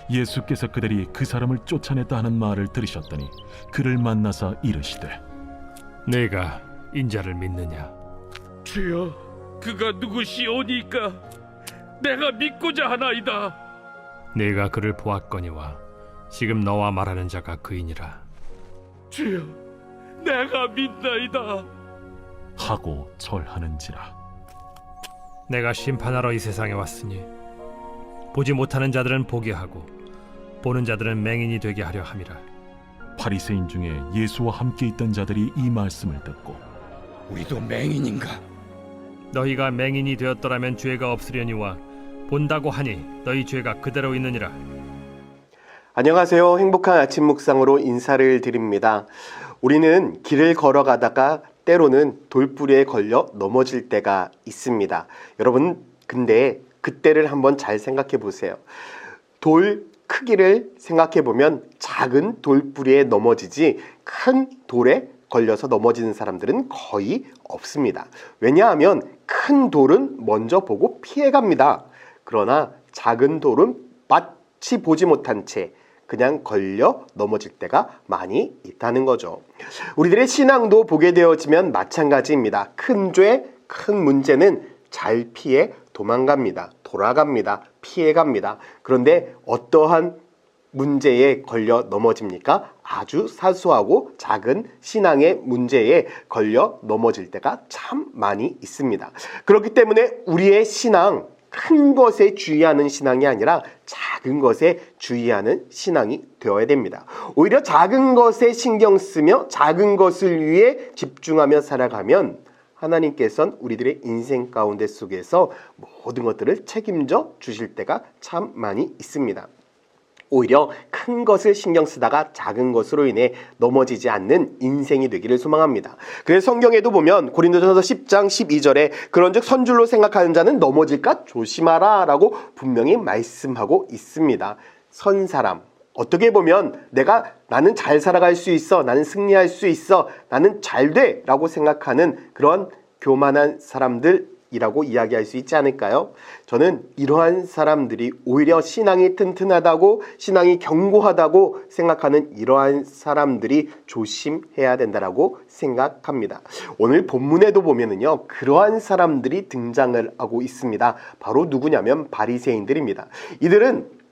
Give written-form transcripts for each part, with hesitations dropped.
예수께서 그들이 그 사람을 쫓아냈다 하는 말을 들으셨더니 그를 만나사 이르시되 네가 인자를 믿느냐? 주여, 그가 누구시오니까 내가 믿고자 하나이다. 네가 그를 보았거니와 지금 너와 말하는 자가 그이니라. 주여, 내가 믿나이다. 하고 절하는지라. 내가 심판하러 이 세상에 왔으니 보지 못하는 자들은 보게 하고 보는 자들은 맹인이 되게 하려 함이라. 바리새인 중에 예수와 함께 있던 자들이 이 말씀을 듣고 우리도 맹인인가? 너희가 맹인이 되었더라면 죄가 없으려니와 본다고 하니 너희 죄가 그대로 있느니라. 안녕하세요. 행복한 아침 묵상으로 인사를 드립니다. 우리는 길을 걸어가다가 때로는 돌부리에 걸려 넘어질 때가 있습니다. 여러분, 근데 그때를 한번 잘 생각해 보세요. 돌 크기를 생각해 보면 작은 돌부리에 넘어지지 큰 돌에 걸려서 넘어지는 사람들은 거의 없습니다. 왜냐하면 큰 돌은 먼저 보고 피해갑니다. 그러나 작은 돌은 마치 보지 못한 채 그냥 걸려 넘어질 때가 많이 있다는 거죠. 우리들의 신앙도 보게 되어지면 마찬가지입니다. 큰 죄, 큰 문제는 잘 피해 도망갑니다. 돌아갑니다. 피해갑니다. 그런데 어떠한 문제에 걸려 넘어집니까? 아주 사소하고 작은 신앙의 문제에 걸려 넘어질 때가 참 많이 있습니다. 그렇기 때문에 우리의 신앙, 큰 것에 주의하는 신앙이 아니라 작은 것에 주의하는 신앙이 되어야 됩니다. 오히려 작은 것에 신경 쓰며 작은 것을 위해 집중하며 살아가면 하나님께서는 우리들의 인생 가운데 속에서 모든 것들을 책임져 주실 때가 참 많이 있습니다. 오히려 큰 것을 신경 쓰다가 작은 것으로 인해 넘어지지 않는 인생이 되기를 소망합니다. 그래서 성경에도 보면 고린도전서 10장 12절에 그런즉 선줄로 생각하는 자는 넘어질까 조심하라 라고 분명히 말씀하고 있습니다. 선 사람, 어떻게 보면 나는 잘 살아갈 수 있어, 나는 승리할 수 있어, 나는 잘 돼 라고 생각하는 그런 교만한 사람들이라고 이야기할 수 있지 않을까요? 저는 이러한 사람들이 오히려 신앙이 튼튼하다고, 신앙이 견고하다고 생각하는 이러한 사람들이 조심해야 된다라고 생각합니다. 오늘 본문에도 보면은요, 그러한 사람들이 등장을 하고 있습니다. 바로 누구냐면 바리새인들입니다. 이들은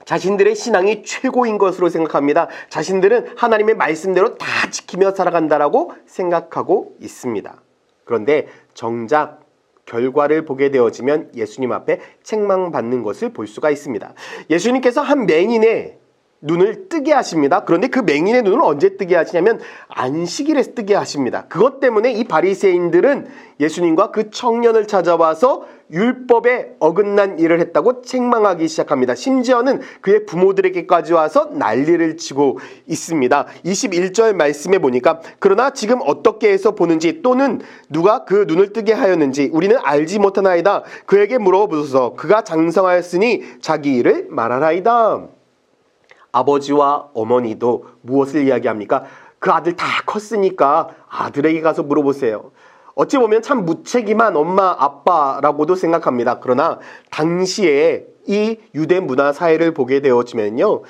자신들의 신앙이 최고인 것으로 생각합니다. 자신들은 하나님의 말씀대로 다 지키며 살아간다라고 생각하고 있습니다. 그런데 정작 결과를 보게 되어지면 예수님 앞에 책망받는 것을 볼 수가 있습니다. 예수님께서 한 맹인의 눈을 뜨게 하십니다. 그런데 그 맹인의 눈을 언제 뜨게 하시냐면 안식일에 뜨게 하십니다. 그것 때문에 이 바리새인들은 예수님과 그 청년을 찾아와서 율법에 어긋난 일을 했다고 책망하기 시작합니다. 심지어는 그의 부모들에게까지 와서 난리를 치고 있습니다. 21절 말씀에 보니까 그러나 지금 어떻게 해서 보는지 또는 누가 그 눈을 뜨게 하였는지 우리는 알지 못하나이다. 그에게 물어보소서. 그가 장성하였으니 자기 일을 말하라이다. 아버지와 어머니도 무엇을 이야기합니까? 그 아들 다 컸으니까 아들에게 가서 물어보세요. 어찌 보면 참 무책임한 엄마, 아빠라고도 생각합니다. 그러나 당시에 이 유대 문화 사회를 보게 되어지면요,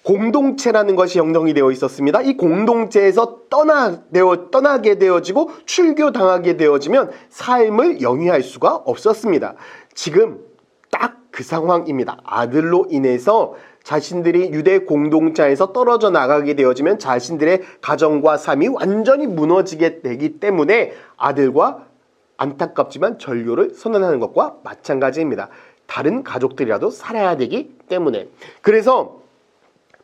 공동체라는 것이 형성이 되어 있었습니다. 이 공동체에서 떠나게 되어지고 출교당하게 되어지면 삶을 영위할 수가 없었습니다. 지금 딱 그 상황입니다. 아들로 인해서 자신들이 유대 공동체에서 떨어져 나가게 되어지면 자신들의 가정과 삶이 완전히 무너지게 되기 때문에 아들과 안타깝지만 전료를 선언하는 것과 마찬가지입니다. 다른 가족들이라도 살아야 되기 때문에. 그래서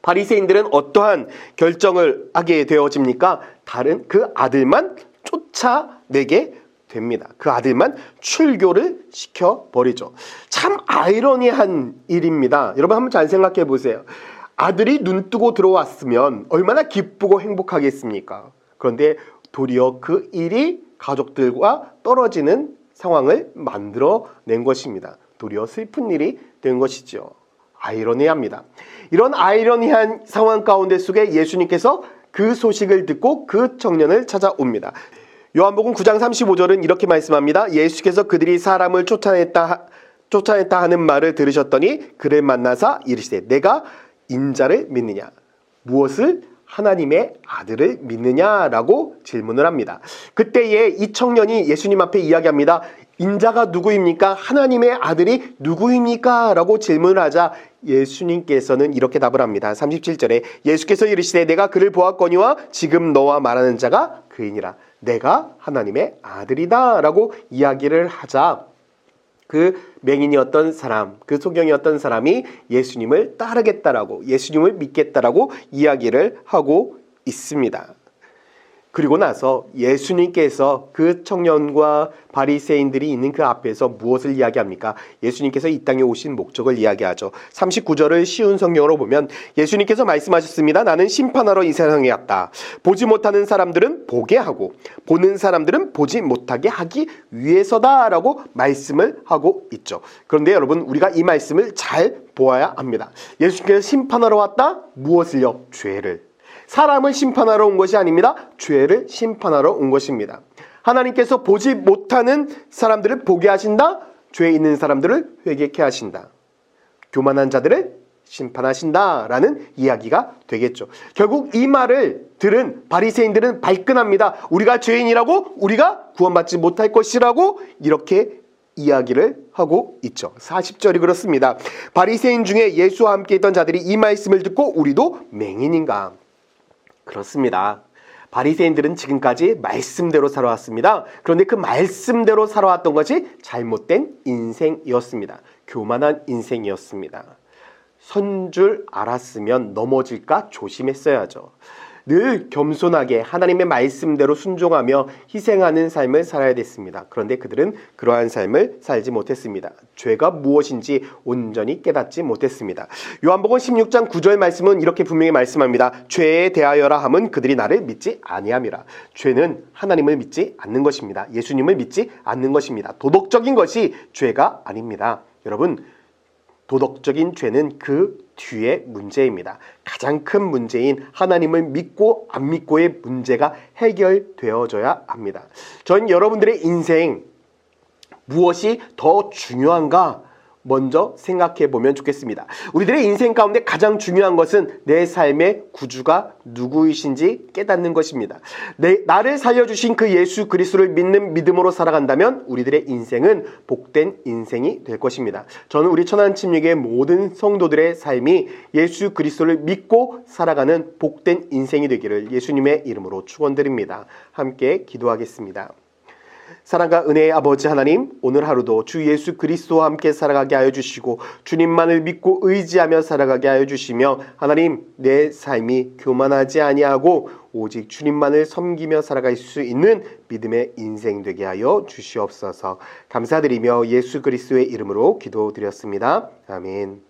바리새인들은 어떠한 결정을 하게 되어집니까? 다른 그 아들만 쫓아내게 됩니다. 그 아들만 출교를 시켜버리죠. 참 아이러니한 일입니다. 여러분 한번 잘 생각해 보세요. 아들이 눈 뜨고 들어왔으면 얼마나 기쁘고 행복하겠습니까? 그런데 도리어 그 일이 가족들과 떨어지는 상황을 만들어낸 것입니다. 도리어 슬픈 일이 된 것이죠. 아이러니합니다. 이런 아이러니한 상황 가운데 속에 예수님께서 그 소식을 듣고 그 청년을 찾아옵니다. 요한복음 9장 35절은 이렇게 말씀합니다. 예수께서 그들이 사람을 쫓아냈다 쫓아냈다 하는 말을 들으셨더니 그를 만나사 이르시되 내가 인자를 믿느냐 무엇을 하나님의 아들을 믿느냐라고 질문을 합니다. 그때에 이 청년이 예수님 앞에 이야기합니다. 인자가 누구입니까? 하나님의 아들이 누구입니까? 라고 질문을 하자 예수님께서는 이렇게 답을 합니다. 37절에 예수께서 이르시되 내가 그를 보았거니와 지금 너와 말하는 자가 그이니라. 내가 하나님의 아들이다 라고 이야기를 하자 그 맹인이었던 사람, 그 소경이었던 사람이 예수님을 따르겠다라고, 예수님을 믿겠다라고 이야기를 하고 있습니다. 그리고 나서 예수님께서 그 청년과 바리새인들이 있는 그 앞에서 무엇을 이야기합니까? 예수님께서 이 땅에 오신 목적을 이야기하죠. 39절을 쉬운 성경으로 보면 예수님께서 말씀하셨습니다. 나는 심판하러 이 세상에 왔다. 보지 못하는 사람들은 보게 하고 보는 사람들은 보지 못하게 하기 위해서다 라고 말씀을 하고 있죠. 그런데 여러분 우리가 이 말씀을 잘 보아야 합니다. 예수님께서 심판하러 왔다? 무엇을요? 죄를. 사람을 심판하러 온 것이 아닙니다. 죄를 심판하러 온 것입니다. 하나님께서 보지 못하는 사람들을 보게 하신다. 죄 있는 사람들을 회개케 하신다. 교만한 자들을 심판하신다라는 이야기가 되겠죠. 결국 이 말을 들은 바리새인들은 발끈합니다. 우리가 죄인이라고 우리가 구원받지 못할 것이라고 이렇게 이야기를 하고 있죠. 40절이 그렇습니다. 바리새인 중에 예수와 함께 있던 자들이 이 말씀을 듣고 우리도 맹인인가? 그렇습니다. 바리새인들은 지금까지 말씀대로 살아왔습니다. 그런데 그 말씀대로 살아왔던 것이 잘못된 인생이었습니다. 교만한 인생이었습니다. 선 줄 알았으면 넘어질까 조심했어야죠. 늘 겸손하게 하나님의 말씀대로 순종하며 희생하는 삶을 살아야 됐습니다. 그런데 그들은 그러한 삶을 살지 못했습니다. 죄가 무엇인지 온전히 깨닫지 못했습니다. 요한복음 16장 9절 말씀은 이렇게 분명히 말씀합니다. 죄에 대하여라 함은 그들이 나를 믿지 아니함이라. 죄는 하나님을 믿지 않는 것입니다. 예수님을 믿지 않는 것입니다. 도덕적인 것이 죄가 아닙니다. 여러분 도덕적인 죄는 그 뒤의 문제입니다. 가장 큰 문제인 하나님을 믿고 안 믿고의 문제가 해결되어져야 합니다. 전 여러분들의 인생 무엇이 더 중요한가 먼저 생각해 보면 좋겠습니다. 우리들의 인생 가운데 가장 중요한 것은 내 삶의 구주가 누구이신지 깨닫는 것입니다. 나를 살려주신 그 예수 그리스도를 믿는 믿음으로 살아간다면 우리들의 인생은 복된 인생이 될 것입니다. 저는 우리 천안침례교회 모든 성도들의 삶이 예수 그리스도를 믿고 살아가는 복된 인생이 되기를 예수님의 이름으로 축원드립니다. 함께 기도하겠습니다. 사랑과 은혜의 아버지 하나님, 오늘 하루도 주 예수 그리스도와 함께 살아가게 하여 주시고 주님만을 믿고 의지하며 살아가게 하여 주시며 하나님 내 삶이 교만하지 아니하고 오직 주님만을 섬기며 살아갈 수 있는 믿음의 인생 되게 하여 주시옵소서. 감사드리며 예수 그리스도의 이름으로 기도드렸습니다. 아멘.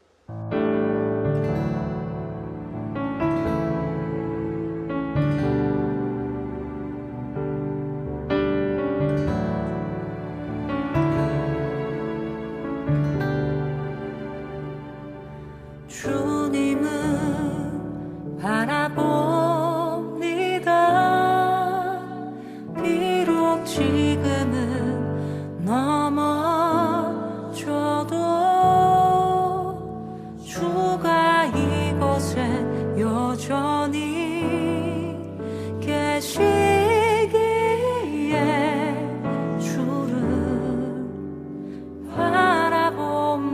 주님은 바라봅니다. 비록 지금은 넘어져도 주가 이곳에 여전히 계시기에 주를 바라봅니다.